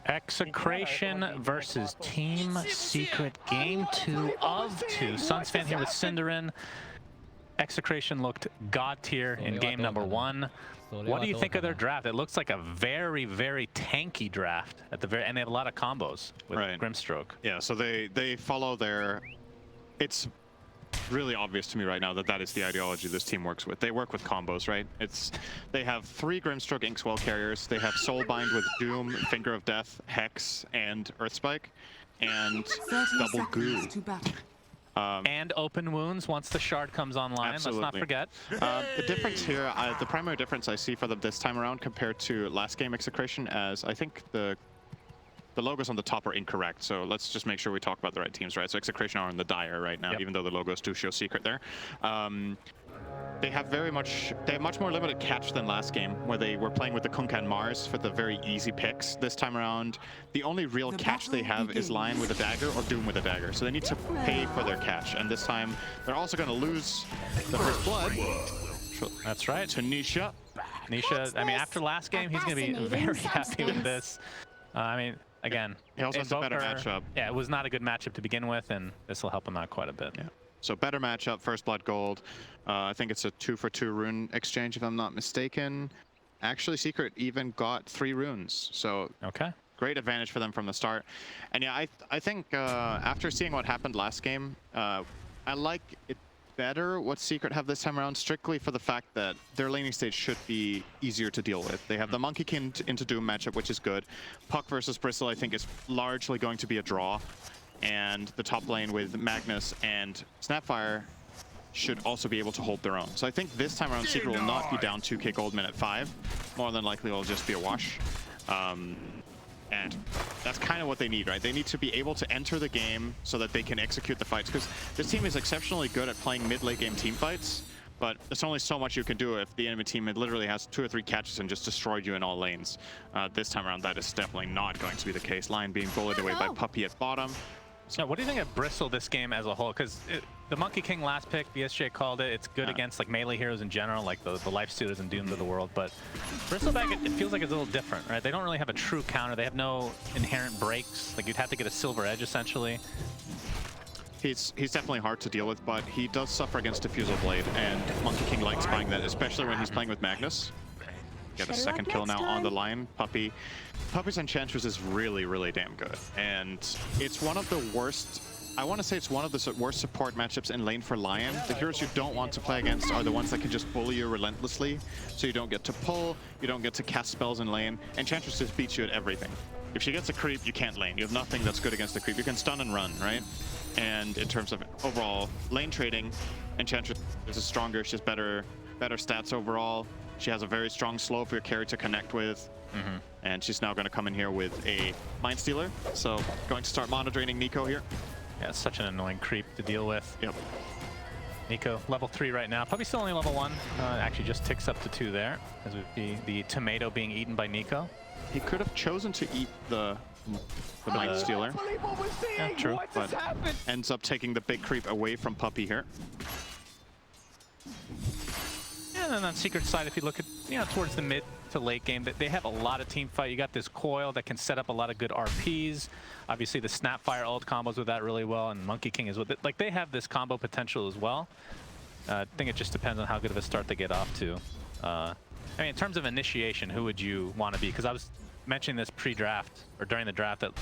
Execration versus Team Secret, game 2 of 2. Suns fan here with Cinderin. Execration looked god tier in game number 1. What do you think of their draft? It looks like a very, very tanky draft at the very, and they have a lot of combos with Grimstroke. Yeah, so they follow their. It's really obvious to me right now that that is the ideology this team works with. They work with combos, right? They have 3 Grimstroke Inkswell carriers. They have Soulbind with Doom, Finger of Death, Hex, and Earthspike, and double Goo. And open wounds once the shard comes online. Absolutely. Let's not forget. The difference here, the primary difference I see for them this time around compared to last game Execration, as I think the logos on the top are incorrect. So let's just make sure we talk about the right teams, right? So Execration are in the Dire right now, even though the logos do show Secret there. They have much more limited catch than last game, where they were playing with the Kunkan Mars for the very easy picks. This time around, the only real catch they have is Lion with a dagger or Doom with a dagger. So they need to pay for their catch. And this time, they're also going to lose the first blood. That's right. To Nisha. Nisha, I mean, after last game, he's going to be very happy with this. I mean, again, he also has a better matchup. Yeah, it was not a good matchup to begin with, and this will help him out quite a bit. Yeah. So better matchup, first blood gold. I think it's a 2-for-2 rune exchange, if I'm not mistaken. Actually, Secret even got 3 runes, so great advantage for them from the start. And yeah, I think after seeing what happened last game, I like it better what Secret have this time around, strictly for the fact that their laning stage should be easier to deal with. They have the Monkey King into Doom matchup, which is good. Puck versus Bristle, I think, is largely going to be a draw. And the top lane with Magnus and Snapfire should also be able to hold their own. So I think this time around, Secret will not be down 2k gold minute 5. More than likely, it'll just be a wash. And that's kind of what they need, right? They need to be able to enter the game so that they can execute the fights. Because this team is exceptionally good at playing mid-late game team fights, but there's only so much you can do if the enemy team literally has 2 or 3 catches and just destroyed you in all lanes. This time around, that is definitely not going to be the case. Lion being bullied away by Puppey at bottom. So what do you think of Bristle this game as a whole? Because the Monkey King last pick, BSJ called it. It's good against like melee heroes in general, like the Life Stealers and Dooms of the world. But Bristleback, it feels like it's a little different, right? They don't really have a true counter. They have no inherent breaks. Like you'd have to get a silver edge essentially. He's definitely hard to deal with, but he does suffer against Diffusal Blade, and Monkey King likes buying that, especially when he's playing with Magnus. Get a second kill now on the Lion. Puppey's Enchantress is really, really damn good. And it's one of the worst, I want to say it's one of the worst support matchups in lane for Lion. The heroes you don't want to play against are the ones that can just bully you relentlessly. So you don't get to pull, you don't get to cast spells in lane. Enchantress just beats you at everything. If she gets a creep, you can't lane. You have nothing that's good against the creep. You can stun and run, right? And in terms of overall lane trading, Enchantress is stronger. She has better stats overall. She has a very strong slow for your carry to connect with. And she's now going to come in here with a Mind Stealer. So going to start mono draining Nico here. Yeah, it's such an annoying creep to deal with. Yep. Nico, level 3 right now. Probably still only level 1. Actually just ticks up to 2 there, as with the tomato being eaten by Nico. He could have chosen to eat the Mind Stealer. Yeah, true. But ends up taking the big creep away from Puppey here. And then on Secret side, if you look at, towards the mid to late game, they have a lot of team fight. You got this coil that can set up a lot of good RPs. Obviously, the Snapfire ult combos with that really well, and Monkey King is with it. Like, they have this combo potential as well. I think it just depends on how good of a start they get off to. I mean, in terms of initiation, who would you want to be? Because I was mentioning this pre-draft, or during the draft, that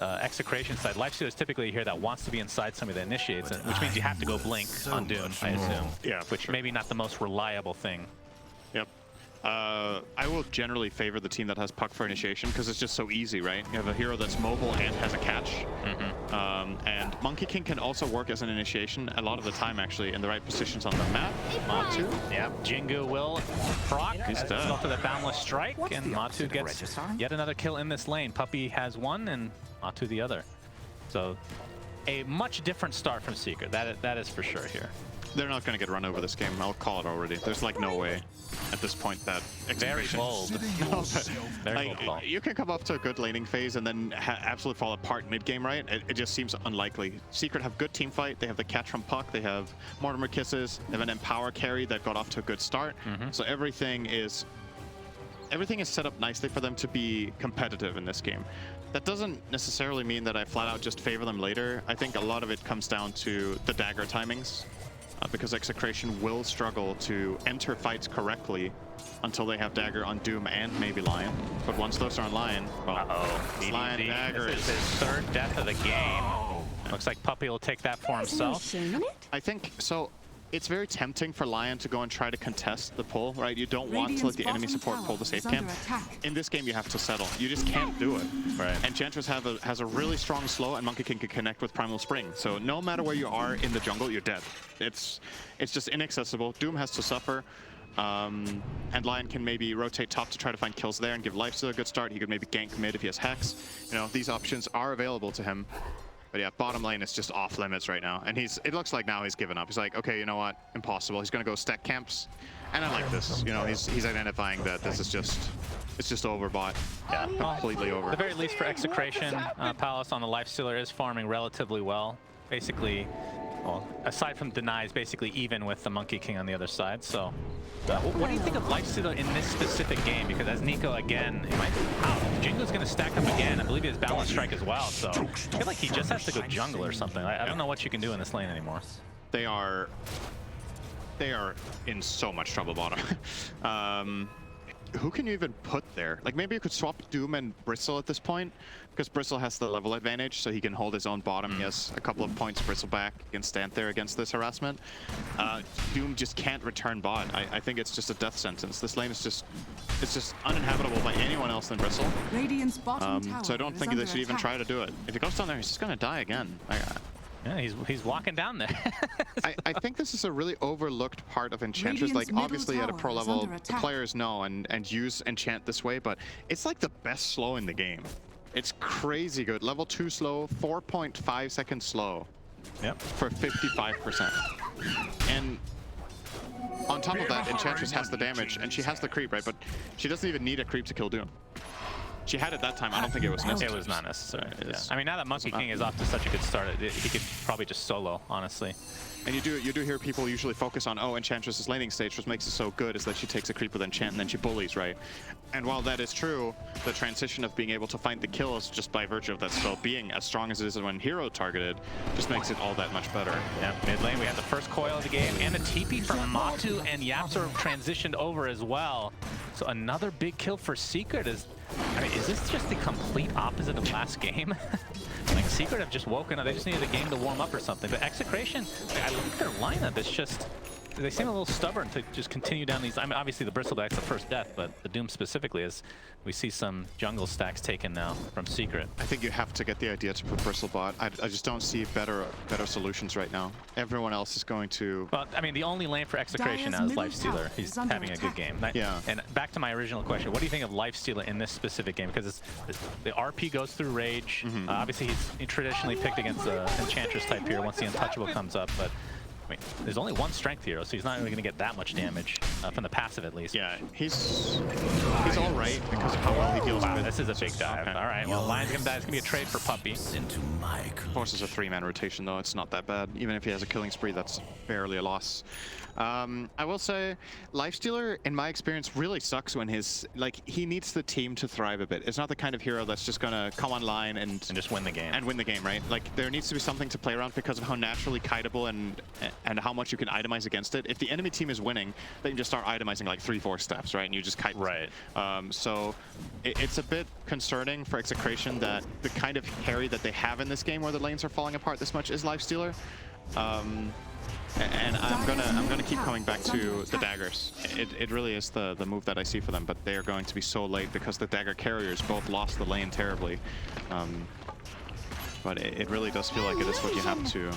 Execration side, Lifestealers typically here that wants to be inside somebody that initiates it, which means you have to go Blink on Doom, I assume. Yeah, which maybe not the most reliable thing. Yep. I will generally favor the team that has Puck for initiation because it's just so easy, right? You have a hero that's mobile and has a catch. And Monkey King can also work as an initiation a lot of the time, actually, in the right positions on the map. Matu. Yep, Jingu will proc. He's done. Off to the Boundless Strike, and Matu gets yet another kill in this lane. Puppey has one, and Matu the other. So, a much different start from Secret. That is for sure here. They're not going to get run over this game. I'll call it already. There's like no way at this point that Execration. Very bold. No, Very bold. You can come up to a good laning phase and then absolutely fall apart mid-game, right? It just seems unlikely. Secret have good team fight. They have the catch from Puck. They have Mortimer Kisses. They have an Empower carry that got off to a good start. So everything is everything is set up nicely for them to be competitive in this game. That doesn't necessarily mean that I flat out just favor them later. I think a lot of it comes down to the dagger timings, because Execration will struggle to enter fights correctly until they have dagger on Doom and maybe Lion. But once those are on Lion, well, Lion dagger is his third death of the game. Looks like Puppey will take that for himself. I think so. It's very tempting for Lion to go and try to contest the pull, right? You don't want to let the enemy support pull the safe camp. In this game, you have to settle. You just can't do it. Right. Enchantress has a really strong slow, and Monkey King can connect with Primal Spring. So no matter where you are in the jungle, you're dead. It's just inaccessible. Doom has to suffer. And Lion can maybe rotate top to try to find kills there and give Lifesteal a good start. He could maybe gank mid if he has Hex. You know, these options are available to him. But yeah, bottom lane is just off limits right now. And it looks like now he's given up. He's like, okay, you know what? Impossible. He's going to go stack camps. And I like this. You know, he's identifying that this is just overbought. Yeah, completely over. At the very least for Execration, Palace on the Lifestealer is farming relatively well. Basically, well, aside from denies, basically even with the Monkey King on the other side. So, what do you think of Lifestealer in this specific game? Because as Nico again, Jingo's going to stack up again. I believe he has Balance Strike as well. So, I feel like he just has to go jungle or something. I don't know what you can do in this lane anymore. They are in so much trouble bottom. Who can you even put there? Like maybe you could swap Doom and Bristle at this point, because Bristle has the level advantage, so he can hold his own bottom. He has a couple of points Bristle back. He can stand there against this harassment. Doom just can't return bot. I think it's just a death sentence. This lane is just uninhabitable by anyone else than Bristle. Radiant's bottom tower so I don't think they should even try to do it. If he goes down there, he's just gonna die again. Yeah, he's walking down there. I think this is a really overlooked part of Enchantress. Like obviously at a pro level, the players know and use Enchant this way, but it's like the best slow in the game. It's crazy good. Level 2 slow, 4.5 seconds slow. Yep. For 55%. And on top of that, Enchantress has the damage and she has the creep, right? But she doesn't even need a creep to kill Doom. She had it that time. I don't think it was necessary. It was not necessary. Yeah. I mean, now that Monkey King is off to such a good start, he could probably just solo, honestly. And you do hear people usually focus on, oh, Enchantress's laning stage, what makes it so good is that she takes a creep with Enchant and then she bullies, right? And while that is true, the transition of being able to find the kills just by virtue of that spell being as strong as it is when hero targeted just makes it all that much better. Yeah, mid lane we had the first coil of the game and a TP from Matu, and YapzOr transitioned over as well. So another big kill for Secret. Is this just the complete opposite of last game? Like Secret have just woken up. They just needed a game to warm up or something. But Execration, I look at their lineup. It's just, they seem a little stubborn to just continue down these. I mean, obviously the Bristle Deck's the first death, but the Doom specifically is, we see some jungle stacks taken now from Secret. I think you have to get the idea to put Bristle bot. I just don't see better solutions right now. Everyone else is going to... Well, I mean, the only lane for Execration now is Lifestealer. He's having a good game. Yeah. And back to my original question, what do you think of Lifestealer in this specific game? Because the RP goes through Rage. Obviously, he's traditionally picked against the Enchantress type here once the Untouchable comes up, but I mean, there's only one strength hero, so he's not really going to get that much damage from the passive, at least. Yeah, he's all right because of how well he deals with. This is a big dive. Okay. All right, well, Lion's going to die. It's going to be a trade for Puppey. Forces a 3-man rotation, though. It's not that bad. Even if he has a killing spree, that's barely a loss. I will say, Lifestealer, in my experience, really sucks when he needs the team to thrive a bit. It's not the kind of hero that's just gonna come online and just win the game. And win the game, right? Like, there needs to be something to play around because of how naturally kiteable and how much you can itemize against it. If the enemy team is winning, they can just start itemizing like 3-4 steps, right? And you just kite. Right. So it's a bit concerning for Execration that the kind of carry that they have in this game where the lanes are falling apart this much is Lifestealer. And I'm gonna keep coming back to the daggers. It really is the move that I see for them, but they are going to be so late because the dagger carriers both lost the lane terribly. But it really does feel like it is what you have to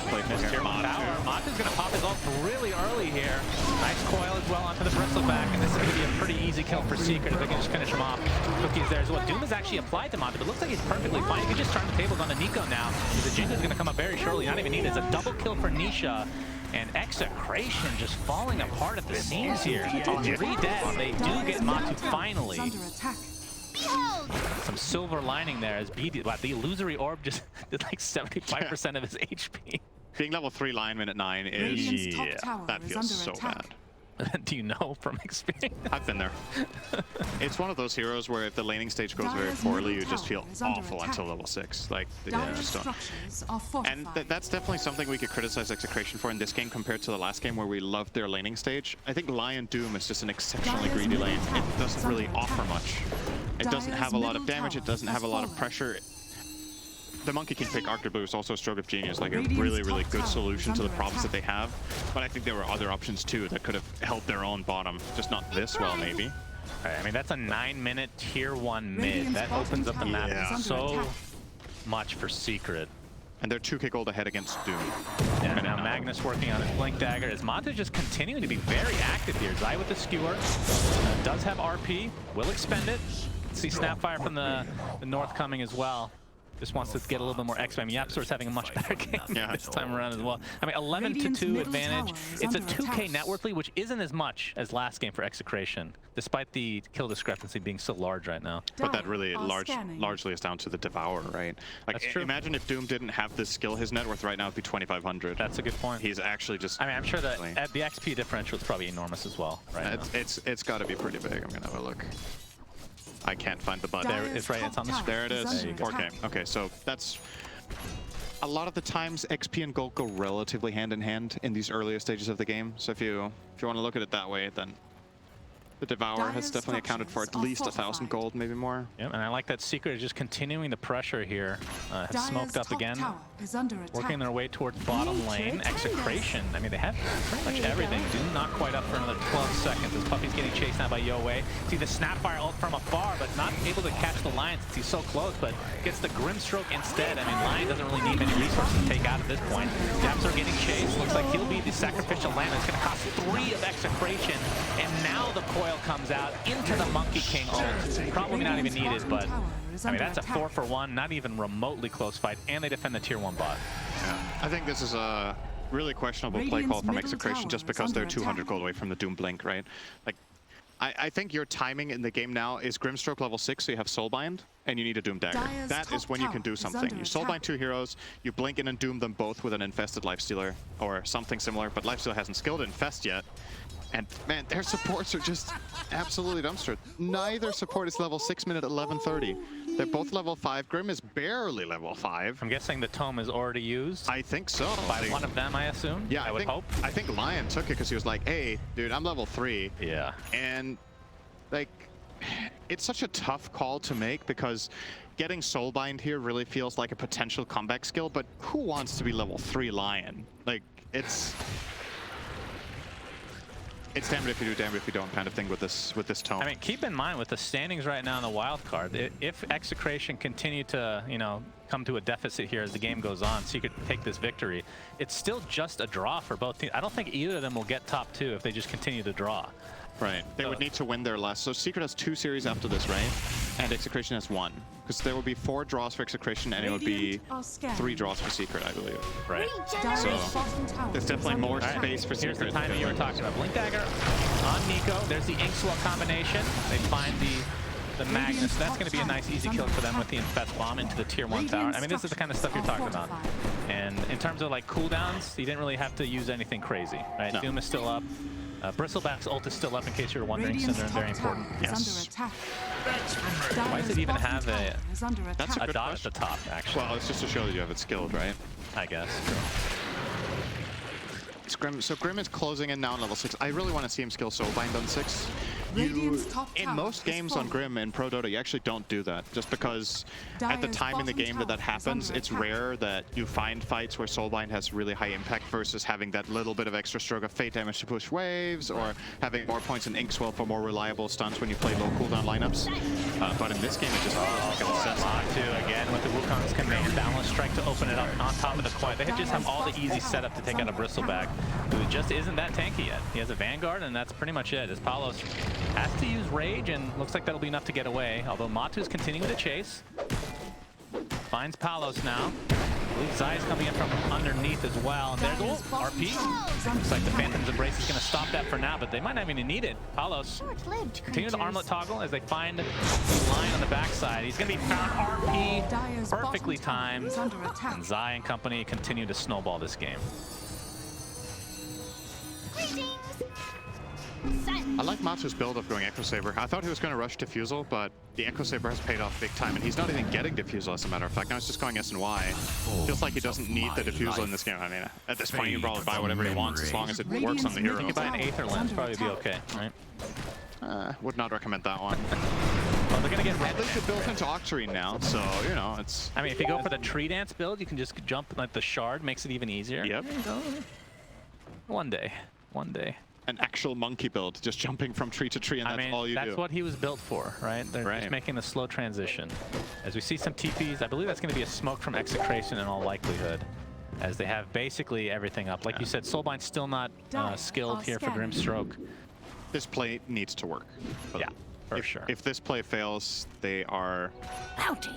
play for here. Matu's gonna pop his ult really early here. Nice coil as well onto the Bristleback, and this is gonna be a pretty easy kill for Secret if they can just finish him off. Cookie's there as well. Doom is actually applied to Matu, but looks like he's perfectly fine. He can just turn the tables on to Nico now. The Jingo's gonna come up very shortly, not even needed. It's a double kill for Nisha. And Execration just falling apart at the seams here. 3 dead. They do get Matu finally. Some silver lining there as BD. Wow, the illusory orb just did like 75% of his HP. Being level 3 Lion minute 9 is... that feels so bad. Do you know from experience? I've been there. It's one of those heroes where if the laning stage goes very poorly, you just feel awful until level 6. Like, you just don't. And that's definitely something we could criticize Execration for in this game compared to the last game where we loved their laning stage. I think Lion Doom is just an exceptionally greedy lane. It doesn't really offer much. It doesn't have a lot of damage, it doesn't have a lot of pressure. The Monkey King pick Arctic Blue is also a stroke of genius, like a really, really good solution to the problems that they have. But I think there were other options too that could have helped their own bottom, just not this well maybe. Right, I mean, that's a 9-minute tier 1 mid. That opens up the map so much for Secret. And they're 2k gold ahead against Doom. Yeah, and now Magnus working on his Blink Dagger. As Mata just continuing to be very active here. Zai with the skewer. Does have RP. Will expend it. See Snapfire from the north coming as well. Just wants to get a little bit more XP. I mean, YapzOr's having a much better game this time around as well. I mean, 11-2 advantage. It's a 2k net worth lead, which isn't as much as last game for Execration, despite the kill discrepancy being so large right now. But that really largely is down to the Devour, right? Like, that's true. Imagine if Doom didn't have this skill, his net worth right now would be 2,500. That's a good point. He's actually just... I mean, I'm sure that the XP differential is probably enormous as well, right now. It's got to be pretty big. I'm going to have a look. I can't find the button. There, it's right. It's on the screen. There it is. 4K. Okay, so that's a lot of the times XP and gold go relatively hand in hand in these earlier stages of the game. So if you want to look at it that way, then the Devour has definitely accounted for at least 1,000 gold, maybe more. Yep, and I like that Secret is just continuing the pressure here. Has smoked up again, working their way towards bottom lane. Execration, I mean, they have pretty much everything. Doom not quite up for another 12 seconds as Puppey's getting chased now by Yowie. See the Snapfire ult from afar, but not able to catch the Lion since he's so close, but gets the Grimstroke instead. I mean, Lion doesn't really need many resources to take out at this point. YapzOr getting chased. Looks like he'll be the sacrificial lamb. It's going to cost 3 of Execration, and now the coil comes out into the Monkey King ult. Probably not even needed, but I mean, that's a 4-for-1, not even remotely close fight, and they defend the tier 1 bot. Yeah. I think this is a really questionable play call from Execration just because they're 200 gold away from the Doom Blink, right? Like, I think your timing in the game now is Grimstroke level 6, so you have Soulbind, and you need a Doom Dagger. That is when you can do something. You Soulbind 2 heroes, you blink in and Doom them both with an Infested Lifestealer, or something similar, but Lifestealer hasn't skilled Infest yet. And man, their supports are just absolutely dumpstered. Neither support is level 6 minute 11:30. They're both level 5. Grim is barely level 5. I'm guessing the tome is already used. I think so. By one of them, I assume? Yeah, I would hope. I think Lion took it because he was like, hey, dude, I'm level 3. Yeah. And, like, it's such a tough call to make because getting Soulbind here really feels like a potential comeback skill, but who wants to be level 3 Lion? Like, it's damned if you do, damned if you don't kind of thing with this tone. I mean, keep in mind with the standings right now in the wild card, if Execration continue to, you know, come to a deficit here as the game goes on, so you could take this victory, it's still just a draw for both teams. I don't think either of them will get top 2 if they just continue to draw. Right. They would need to win their last. So Secret has 2 series after this, right? And Execration has 1. Because there would be 4 draws for Execration, and it would be 3 draws for Secret, I believe. Right. So there's definitely more space for Secret. Here's the timing you were talking about. Blink Dagger on Nico. There's the Inkswell combination. They find the Magnus. That's going to be a nice easy kill for them with the Infest Bomb into the tier 1 tower. I mean, this is the kind of stuff you're talking about. And in terms of like cooldowns, you didn't really have to use anything crazy, right? No. Doom is still up. Bristleback's ult is still up in case you're wondering, so they're very important. Yes. Why does it even have a dot question. at the top, actually? Well, it's just to show that you have it skilled, right? I guess. It's Grim. So Grim is closing in now on level 6. I really want to see him skill Soulbind on 6. In most games on Grim in Pro Dota, you actually don't do that. Just because at the time in the game that happens, it's rare that you find fights where Soulbind has really high impact versus having that little bit of extra stroke of fate damage to push waves, or having more points in Inkswell for more reliable stunts when you play low cooldown lineups. But in this game, it just bo2 again with the Wukong's command balance strike to open it up on top of the quiet. They just have all the easy setup to take out a Bristleback, who just isn't that tanky yet. He has a Vanguard, and that's pretty much it. As Palos has to use Rage, and looks like that'll be enough to get away, although Matu's continuing to chase. Finds Palos now. I believe Zai's coming in from underneath as well. And there's RP. Looks like the Phantom's Embrace is going to stop that for now, but they might not even need it. Palos continue the armlet toggle as they find the line on the backside. He's going to be found. RP perfectly timed. And Zai and company continue to snowball this game. I like Matu's build of going Echo Saber. I thought he was going to rush Diffusal, but the Echo Saber has paid off big time, and he's not even getting Diffusal, as a matter of fact. Now he's just going S and Y. Feels like he doesn't need the Diffusal in this game. I mean, at this point, you can probably buy whatever he wants as long as it works on the hero. You can buy an Aether Lens, probably be okay, right? Would not recommend that one. Well, they're going to get At least it built into Octarine now, so, you know, it's... I mean, if you go for the Tree Dance build, you can just jump, like, the Shard makes it even easier. Yep. One day. One day. An actual monkey build, just jumping from tree to tree, and that's all you do. That's what he was built for, right? They're just making the slow transition. As we see some TPs, I believe that's going to be a smoke from Execration in all likelihood, as they have basically everything up. Like you said, Soulbind's still not skilled here for Grimstroke. This play needs to work. Yeah, for sure. If this play fails, they are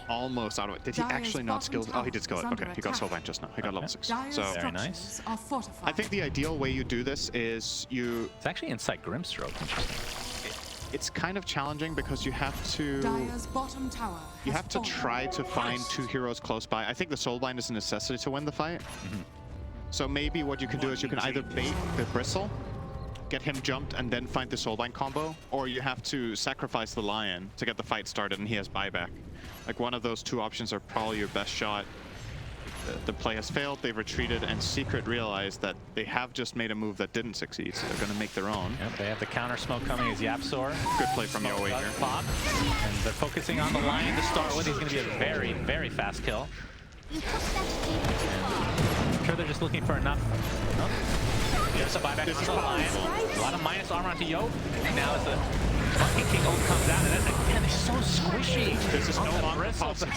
almost out of it. Did he actually not skill? Oh, he did skill it. Okay, he got Soulbind just now. He got level 6. So very nice. I think the ideal way you do this is you... It's actually inside Grimstroke. Interesting. It's kind of challenging because you have to... You have to try to find 2 heroes close by. I think the Soulbind is a necessity to win the fight. So maybe what you can do is you can either bait the Bristle, get him jumped, and then find the Soulbind combo, or you have to sacrifice the Lion to get the fight started and he has buyback. Like, one of those 2 options are probably your best shot. The play has failed, they've retreated, and Secret realized that they have just made a move that didn't succeed, so they're going to make their own. Yep, they have the counter smoke coming as Yapsor. Good play from Yowie here. Pop. And they're focusing on the Lion to start with. He's going to be a very, very fast kill. And I'm sure they're just looking for enough. Just a buyback on the Lion. A lot of minus armor onto Yo. And now as the Monkey King ult comes out, and again, it's so squishy. This is no longer possible.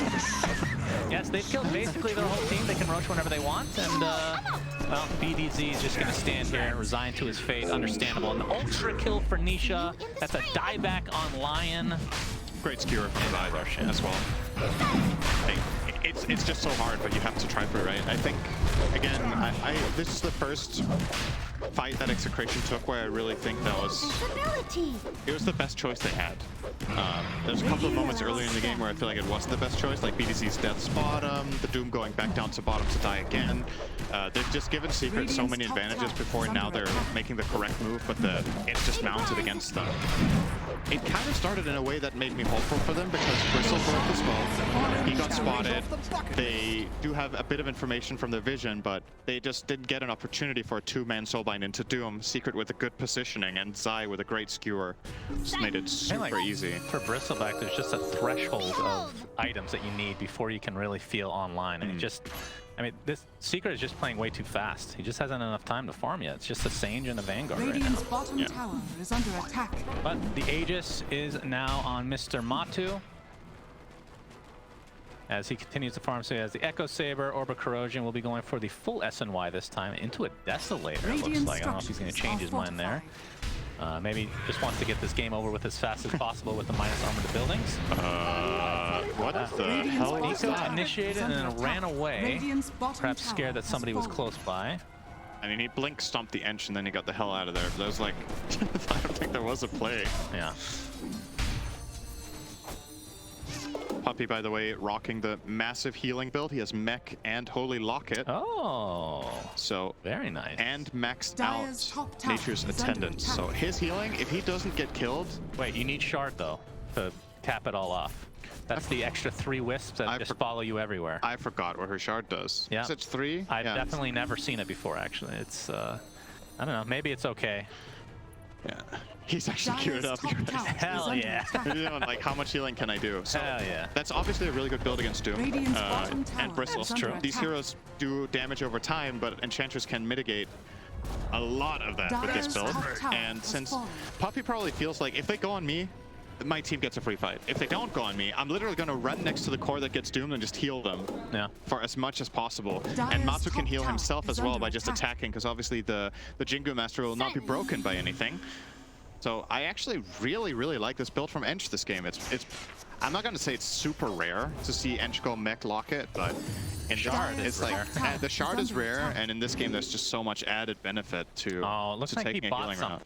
Yes, they've killed basically their whole team. They can roach whenever they want, and well, BDZ is just going to stand here and resign to his fate. Understandable. An ultra kill for Nisha. That's a dieback on Lion. Great skewer from Dagger as well. It's just so hard, but you have to try for it, right? I think, again, this is the first fight that Execration took where I really think that it was the best choice they had. There's a couple of moments earlier in the game where I feel like it wasn't the best choice, like BDC's death's bottom, the Doom going back down to bottom to die again. They've just given Secret so many advantages before, and now they're making the correct move, but it's just mounted against them. It kind of started in a way that made me hopeful for them because Bristle broke the smoke, he got spotted, they do have a bit of information from their vision, but they just didn't get an opportunity for a 2-man Soulbind into Doom. Secret with a good positioning, and Zai with a great skewer just made it super easy. For Bristleback, there's just a threshold of items that you need before you can really feel online, and I mean, this Secret is just playing way too fast. He just hasn't enough time to farm yet. It's just a Sage and a Vanguard right now. Bottom tower is under attack. But the Aegis is now on Mr. Matu, as he continues to farm. So he has the Echo Saber, Orb Corrosion. Will be going for the full SNY this time into a Desolator, it looks like. I don't know if he's going to change his mind there. Maybe just wants to get this game over with as fast as possible with the minus armor to buildings. What the hell was that? Initiated and then ran away, perhaps scared that somebody was close by. I mean, he blink stomped the Ench and then he got the hell out of there. But that was like, I don't think there was a play. Yeah. Puppy, by the way, rocking the massive healing build. He has Mech and Holy Locket. Oh, so very nice. And maxed out Nature's Attendance. So his healing, if he doesn't get killed... Wait, you need Shard, though, to cap it all off. That's the extra 3 wisps that just follow you everywhere. I forgot what her Shard does. Yeah. Is it 3? I've definitely never seen it before, actually. It's, I don't know, maybe it's okay. Yeah. He's actually queued up. Hell yeah. You know, like, how much healing can I do? So hell yeah. That's obviously a really good build against Doom and Bristle. True. These heroes do damage over time, but Enchantress can mitigate a lot of that with this build. And since Puppy probably feels like if they go on me, my team gets a free fight. If they don't go on me, I'm literally going to run next to the core that gets doomed and just heal them for as much as possible. And Matu can heal himself as well by just attacking, because obviously the Jingu Master will not be broken by anything. So I actually really, really like this build from Ench this game. I'm not going to say it's super rare to see Ench go Mech Locket, but in Shard, it's like the Shard is rare, and in this game there's just so much added benefit to taking a healing route.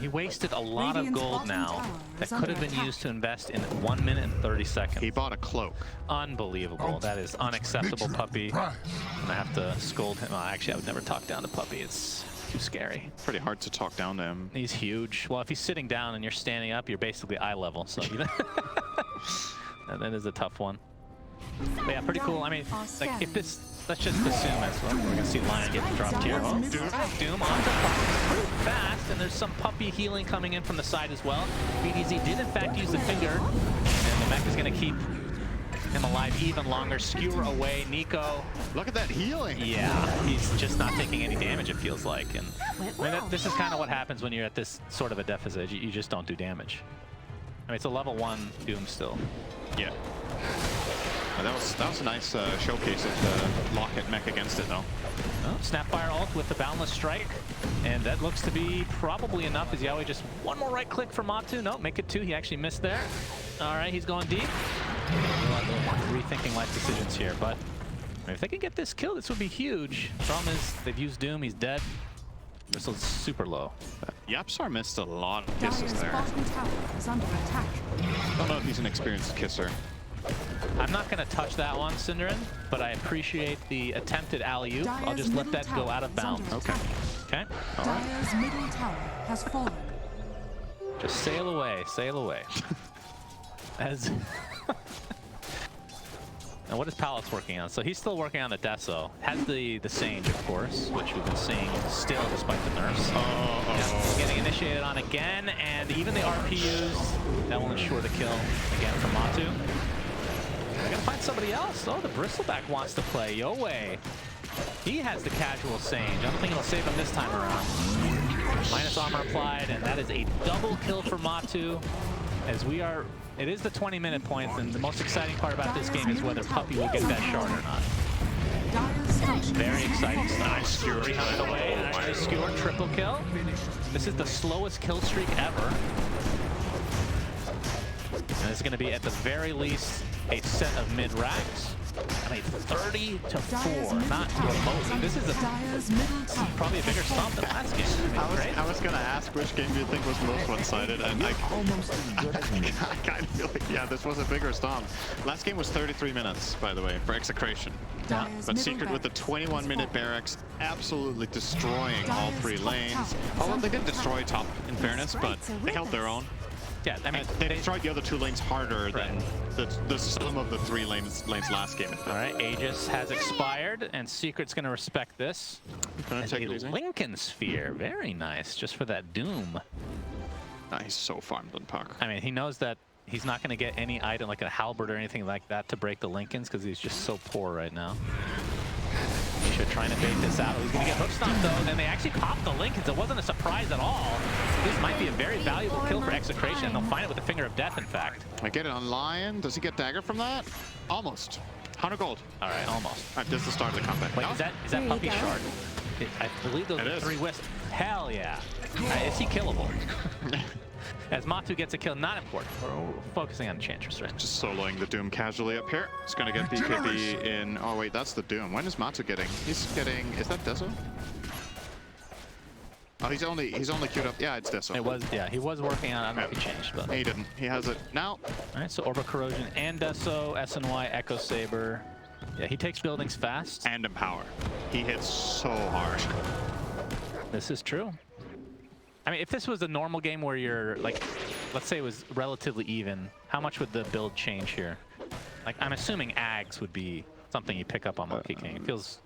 He wasted a lot of gold now that could have been used to invest in 1 minute and 30 seconds. He bought a cloak. Unbelievable. That is unacceptable, Puppy. I'm gonna have to scold him. Actually, I would never talk down to Puppy. It's too scary. Pretty hard to talk down to him. He's huge. Well, if he's sitting down and you're standing up, you're basically eye level. So and that is a tough one. But yeah, pretty cool. I mean, like if this, let's just assume as well. We're gonna see Lion get dropped here. Oh, Doom onto Puppy pretty fast, and there's some Puppy healing coming in from the side as well. BDZ did in fact use the finger, and the mech is gonna keep him alive even longer. Skewer away, Nico. Look at that healing. Yeah, he's just not taking any damage, it feels like. And I mean, this is kind of what happens when you're at this sort of a deficit. You just don't do damage. I mean, it's a level 1 Doom still. Yeah. That was a nice showcase of the Locket mech against it, though. Oh, Snapfire ult with the Boundless Strike. And that looks to be probably enough. Is Yaoi just one more right click for Matu? No, make it 2. He actually missed there. All right, he's going deep. Rethinking life decisions here, but I mean, if they can get this kill, this would be huge. Problem is, they've used Doom, he's dead. Bristle's super low. Yapsar missed a lot of kisses there. Is under attack. Don't know if he's an experienced kisser. I'm not going to touch that one, Synderin, but I appreciate the attempted alley-oop. I'll just let that go out of bounds. Okay. Okay. All right. Dire's middle tower has fallen. Just sail away, sail away. As and what is Pallet's working on? So he's still working on the Deso. Has the Sage, of course, which we've been seeing still despite the nerfs. Yeah, getting initiated on again, and even the RP used. That will ensure the kill again from Matu. They're gonna find somebody else. Oh, the Bristleback wants to play. Yowie. He has the casual Sage. I don't think it'll save him this time around. Minus armor applied, and that is a double kill for Matu. As we are, it is the 20-minute point, and the most exciting part about this game is whether Puppy will get that shard or not. Very exciting stuff. Nice skewer behind the way, and actually skewer, triple kill. This is the slowest kill streak ever. And it's going to be, at the very least, a set of mid-racks. I mean, 30-4, not remotely. This is probably a bigger stomp than last game. I was going to ask which game do you think was most one-sided, and I kind of feel like, yeah, this was a bigger stomp. Last game was 33 minutes, by the way, for Execration. Yeah. But Secret with the 21-minute barracks absolutely destroying all 3 lanes. Although they didn't destroy top, in fairness, but they held their own. Yeah, I mean, they destroyed the other 2 lanes harder than the sum of the 3 lanes last game. All right, Aegis has expired, and Secret's going to respect this. Gonna take a Lincoln Sphere, very nice, just for that Doom. He's so farmed on puck. I mean, he knows that he's not going to get any item like a halberd or anything like that to break the Lincolns because he's just so poor right now. Nisha trying to bait this out. He's going to get hook stomped though, and they actually popped the Lincolns. It wasn't a surprise at all. This might be a very valuable kill for Execration, and they'll find it with the Finger of Death, in fact. I get it on Lion. Does he get Dagger from that? Almost. 100 gold. All right, almost. All right, this is the start of the comeback. Wait, is that Puppy shard? I believe those are 3 wisps. Hell yeah. Is he killable? As Matu gets a kill, not important. We're focusing on Enchantress right now. Just soloing the Doom casually up here. It's going to get BKB in. Oh, wait, that's the Doom. When is Matu getting? He's getting. Is that Deso? Oh, he's only queued up. Yeah, it's Deso. It was, yeah, he was working on it. I don't know if he changed, but. He didn't. He has it now. All right, so Orbital Corrosion and Deso, SNY, Echo Saber. Yeah, he takes buildings fast. And Empower. He hits so hard. This is true. I mean, if this was a normal game where you're, like, let's say it was relatively even, how much would the build change here? Like, I'm assuming Ags would be something you pick up on Monkey King. It feels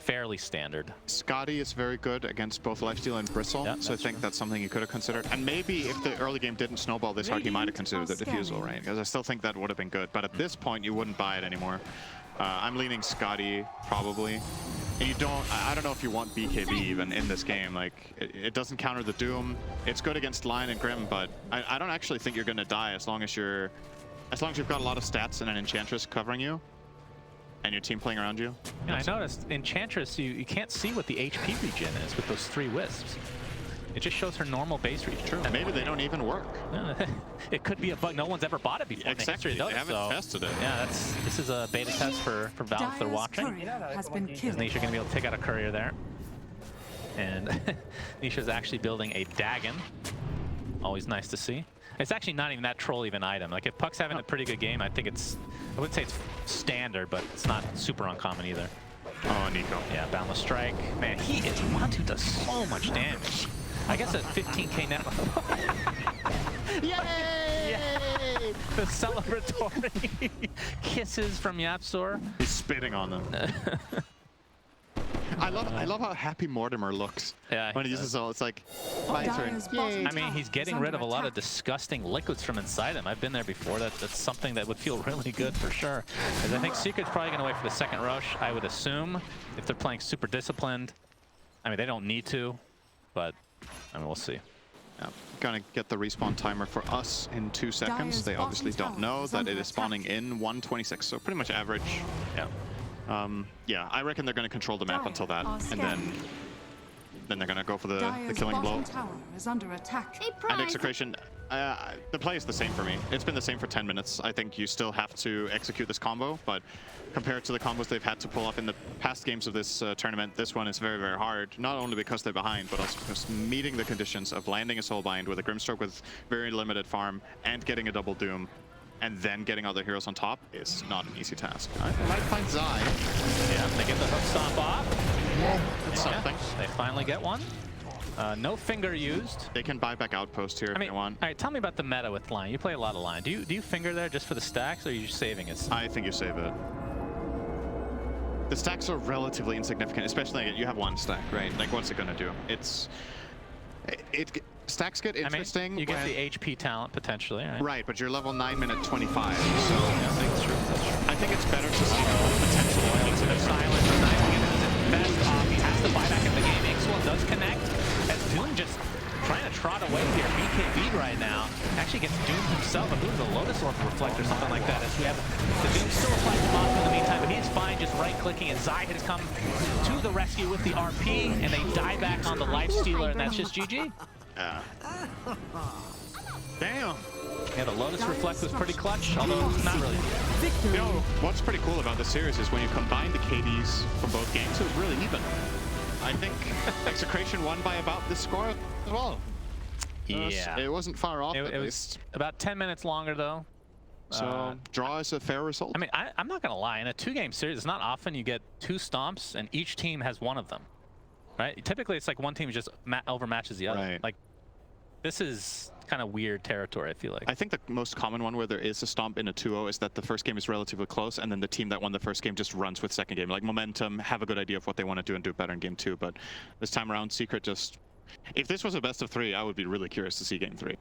fairly standard. Scotty is very good against both Lifesteal and Bristle, yep, so I think that's something you could have considered. And maybe if the early game didn't snowball this hard, he might have considered the Diffusal, right? Because I still think that would have been good. But at this point, you wouldn't buy it anymore. I'm leaning Scotty, probably. And you don't, I don't know if you want BKB even in this game. Like, it doesn't counter the Doom. It's good against Lion and Grim, but I don't actually think you're gonna die as long as you've got a lot of stats and an Enchantress covering you, and your team playing around you. Yeah, I noticed Enchantress, you can't see what the HP regen is with those 3 wisps. It just shows her normal base regen. True. Maybe they don't even work. It could be a bug. No one's ever bought it before. Exactly. They haven't tested it. Yeah, this is a beta test for Valve if they're watching. Has been killed. Is Nisha going to be able to take out a courier there? And Nisha's actually building a Dagon. Always nice to see. It's actually not even that troll even item. Like, if Puck's having a pretty good game, I think I would say it's standard, but it's not super uncommon either. Oh, Nico. Yeah, Boundless Strike. Man, bo2 does so much damage. I guess at 15k net. Yay! Yeah. The celebratory kisses from Yapzor. He's spitting on them. I love how happy Mortimer looks when he uses all. It's like, my turn. Yay. I mean, he's getting rid of a lot of disgusting liquids from inside him. I've been there before. That's something that would feel really good for sure. Because I think Secret's probably going to wait for the second rush, I would assume, if they're playing super disciplined. I mean, they don't need to, but I mean, we'll see. Yeah, gonna get the respawn timer for us in 2 seconds. They obviously don't know that it is spawning in 1:26, so pretty much average. Yeah. Yeah, I reckon they're going to control the map until that, and then they're going to go for the killing blow. Tower is under attack. And Execration, the play is the same for me. It's been the same for 10 minutes. I think you still have to execute this combo, but compared to the combos they've had to pull off in the past games of this tournament, this one is very, very hard. Not only because they're behind, but also because meeting the conditions of landing a Soulbind with a Grimstroke with very limited farm and getting a double Doom, and then getting other heroes on top is not an easy task. I might find Zai. Yeah, they get the hook stomp off. Yeah, that's something. They finally get one. No finger used. They can buy back Outpost here if they want. All right, tell me about the meta with Line. You play a lot of Line. Do you finger there just for the stacks, or are you saving it? I think you save it. The stacks are relatively insignificant, especially you have one stack, right? Like, what's it gonna do? Stacks get interesting. I mean, you get the HP talent potentially, right? Right, but you're level 9 minute 25, so yeah, that's true. I think it's better to see the potential loyalty to silence. Best off. He has to buy back in the game. Ixwell does connect. As Doom just trying to trot away here. BKB right now actually gets Doom himself. I believe the Lotus Orb reflect or something like that. As we have the Doom still applies to Moth in the meantime, but he's fine just right-clicking. And Zai has come to the rescue with the RP, and they die back on the Lifestealer, and that's just GG. Yeah. Damn. Yeah, the Lotus Reflect was pretty clutch, although not really. You know, what's pretty cool about this series is when you combine the KDs from both games, it was really even. I think Execration won by about this score as well. Yeah. It wasn't far off, It was about 10 minutes longer, though. So, draw is a fair result. I mean, I'm not going to lie. In a 2-game series, it's not often you get 2 stomps, and each team has one of them. Right? Typically, it's like one team just overmatches the other. Right. Like, this is kind of weird territory, I feel like. I think the most common one where there is a stomp in a 2-0 is that the first game is relatively close, and then the team that won the first game just runs with second game. Like, momentum, have a good idea of what they want to do and do better in game 2. But this time around, Secret just... If this was a best of 3, I would be really curious to see game 3.